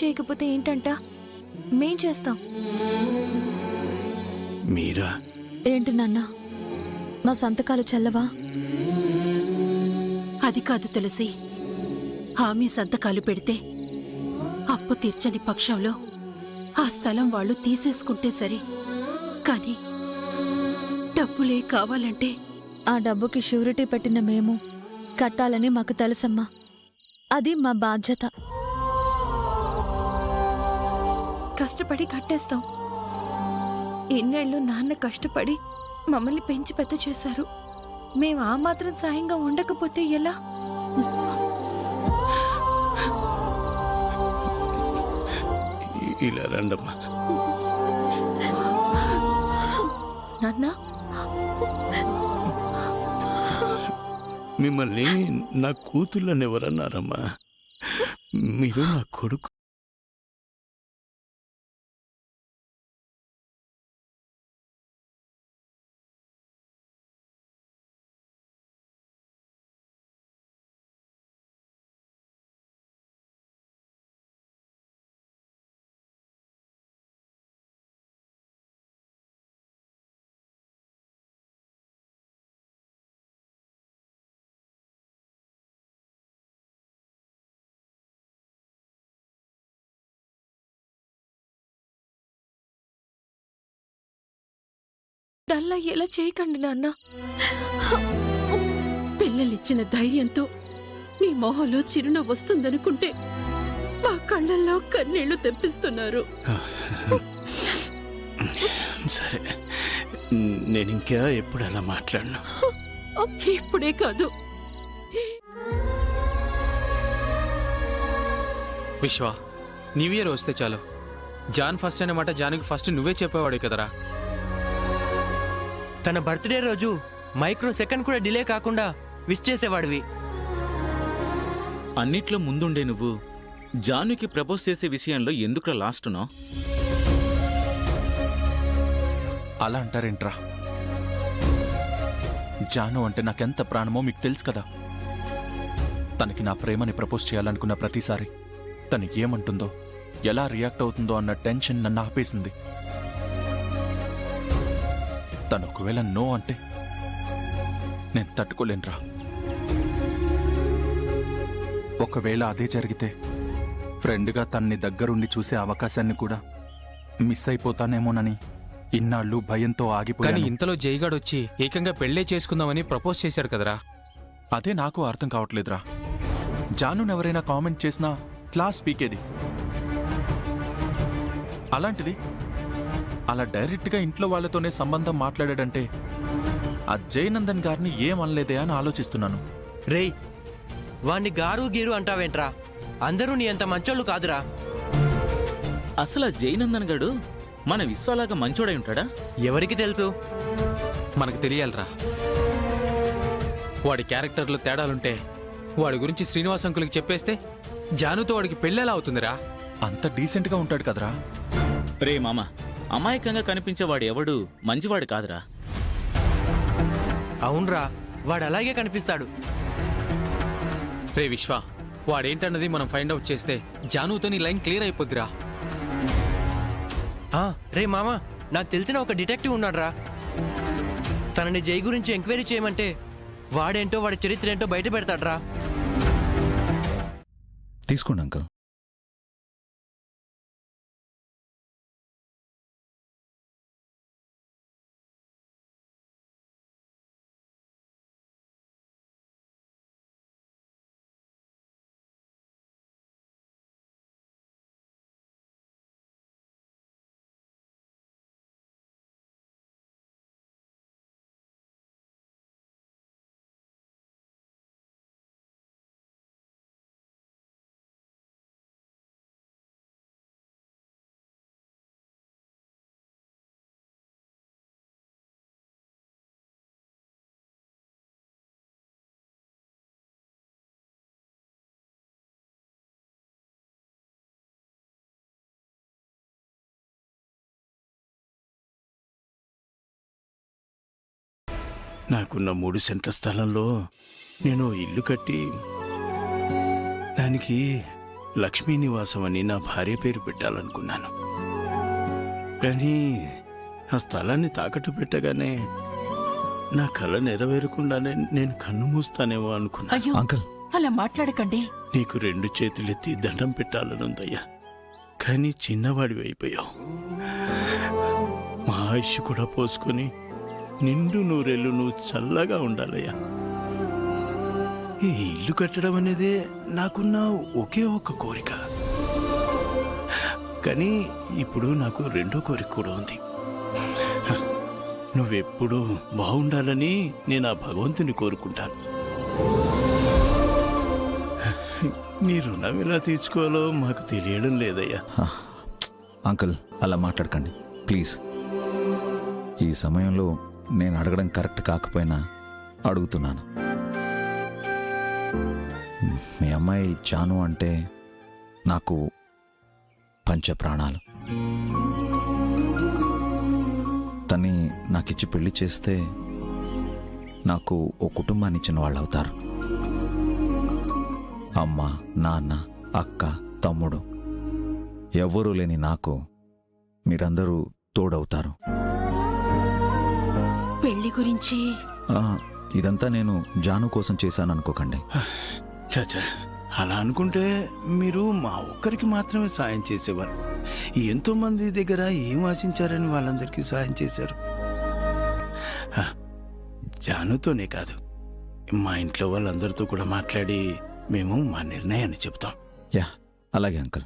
చేయకపోతే ఏంటంట? మేం చేస్తాం. మీరా? ఏంటి నాన్న, మా సంతకాలు చెల్లవా? అది కాదు తులసి, హామీ సంతకాలు పెడితే అప్పు తీర్చని పక్షంలో ఆ స్థలం వాళ్ళు తీసేసుకుంటే సరే, కానీ డబ్బులే కావాలంటే ఆ డబ్బుకి షూరిటీ పెట్టిన మేము కట్టాలని మాకు తెలుసమ్మా. అది మా బాధ్యత. కష్టపడి కట్టేస్తాం. ఇన్నేళ్లు నాన్న కష్టపడి మమ్మల్ని పెంచి పెద్ద చేశారు. మేం ఆ మాత్రం సాయంగా ఉండకపోతే ఎలా? ఇలా రండమ్మా. నాన్న, మిమ్మల్ని నా కూతుళ్ళని ఎవరన్నారమ్మా? మీరు నా కొడుకు. డల్లా ఎలా చేయకండి నాన్న. పిల్లలిచ్చిన ధైర్యంతో మీ మొహంలో చిరునవ్వు వస్తుందనుకుంటే మా కళ్ళల్లో కన్నీళ్లు తెప్పిస్తున్నారు. సరే, నేనింకా ఎప్పుడు అలా మాట్లాడను. ఇప్పుడే కాదు, విశ్వ, న్యూ ఇయర్ వస్తే చాలు జాన్ ఫస్ట్ అనే మాట జాన్కి ఫస్ట్ నువ్వే చెప్పేవాడు కదరా. తన బర్త్డే రోజు మైక్రో సెకండ్ కూడా డిలే కాకుండా విష్ చేసేవాడివి. అన్నిట్లో ముందుండే నువ్వు జానుకి ప్రపోజ్ చేసే విషయంలో ఎందుకు లాస్ట్నో? అలా అంటారేంట్రా? జాను అంటే నాకెంత ప్రాణమో మీకు తెలుసు కదా. తనకి నా ప్రేమని ప్రపోజ్ చేయాలనుకున్న ప్రతిసారి తను ఏమంటుందో, ఎలా రియాక్ట్ అవుతుందో అన్న టెన్షన్ నన్ను ఆపేసింది. తను ఒకవేళ నో అంటే నేను తట్టుకోలేనురా. ఒకవేళ అదే జరిగితే ఫ్రెండ్గా తన్ని దగ్గరుండి చూసే అవకాశాన్ని కూడా మిస్ అయిపోతానేమోనని ఇన్నాళ్ళు భయంతో ఆగిపోయాను. ఇంతలో జైగాడ్ వచ్చి ఏకంగా పెళ్లే చేసుకుందామని ప్రపోజ్ చేశాడు కదరా. అదే నాకు అర్థం కావట్లేదురా. జానుని ఎవరైనా కామెంట్ చేసినా క్లాస్ పీకేది. అలాంటిది అలా డైరెక్ట్గా ఇంట్లో వాళ్ళతోనే సంబంధం మాట్లాడాడంటే ఆ జయనందన్ గారిని ఏమనలేదే అని ఆలోచిస్తున్నాను. రేయ్, వాణ్ణి గారు గీరు అంటావేంట్రా? అందరూ నీ అంత మంచోళ్ళు కాదురా. అసలు ఆ జయనందన్ గడు మన విశ్వలాగా మంచోడై ఉంటాడా? ఎవరికి తెలుసు? మనకు తెలియాలిరా. వాడి క్యారెక్టర్లో తేడాలుంటే వాడి గురించి శ్రీనివాస్ అంకుల్కి చెప్పేస్తే జానుతో వాడికి పెళ్ళేలా అవుతుందిరా. అంత డీసెంట్గా ఉంటాడు కదరా. రే మామ, అమాయకంగా కనిపించేవాడు ఎవడు మంచివాడు కాదురా. అవునరా, వాడు అలాగే కనిపిస్తాడు. రే విశ్వ, వాడేంటన్నది మనం ఫైండ్ అవుట్ చేస్తే జానుతో నీ లైన్ క్లియర్ అయిపోద్దిరా. రే మామ, నాకు తెలిసిన ఒక డిటెక్టివ్ ఉన్నాడురా. తనని జై గురించి ఎంక్వైరీ చేయమంటే వాడేంటో వాడి చరిత్ర ఏంటో బయట పెడతాడ్రా. తీసుకోండి అంకుల్. నాకున్న 3 సెంట్ల స్థలంలో నేను ఇల్లు కట్టి దానికి లక్ష్మీ నివాసం అని నా భార్య పేరు పెట్టాలనుకున్నాను. కానీ ఆ స్థలాన్ని తాకట్టు పెట్టగానే నా కళ నెరవేరకుండానే నేను కన్ను మూస్తానేమో అనుకున్నా. అయ్యో అంకుల్ అలా మాట్లాడకండి. నీకు 2 చేతులెత్తి దండం పెట్టాలనుందయ్యా, కానీ చిన్నవాడివి అయిపోయావు. మా ఆయుష్ కూడా పోసుకొని నిండు నూరేళ్ళు నువ్వు చల్లగా ఉండాలయ్యా. ఈ ఇల్లు కట్టడం అనేదే నాకున్న ఒకే ఒక్క కోరిక. కానీ ఇప్పుడు నాకు 2వ కోరిక కూడా ఉంది. నువ్వెప్పుడూ బాగుండాలని నేను ఆ భగవంతుని కోరుకుంటాను. నీ రుణం ఎలా తీర్చుకోవాలో మాకు తెలియడం లేదయ్యా. అంకుల్ అలా మాట్లాడకండి ప్లీజ్. ఈ సమయంలో నేను అడగడం కరెక్ట్ కాకపోయినా అడుగుతున్నాను. మీ అమ్మాయి జాను అంటే నాకు పంచ ప్రాణాలు. తన్ని నాకిచ్చి పెళ్లి చేస్తే నాకు ఓ కుటుంబాన్ని ఇచ్చిన వాళ్ళు అవుతారు. అమ్మ, నాన్న, అక్క, తమ్ముడు ఎవ్వరూ లేని నాకు మీరందరూ తోడవుతారు. పెళ్లి గురించి ఆ, ఇదంతా నేను జాను కోసం చేశాను అనుకోకండి. చాచా, అలా అనుకుంటే మీరు మా ఒక్కరికి మాత్రమే సాయం చేసేవారు. ఎంతో మంది దగ్గర ఏం ఆశించారని వాళ్ళందరికీ సాయం చేశారు. హ, జానుతోనే కాదు, మా ఇంట్లో వాళ్ళందరితో కూడా మాట్లాడి మేము మా నిర్ణయాన్ని చెప్తాం. యా అలాగే అంకుల్.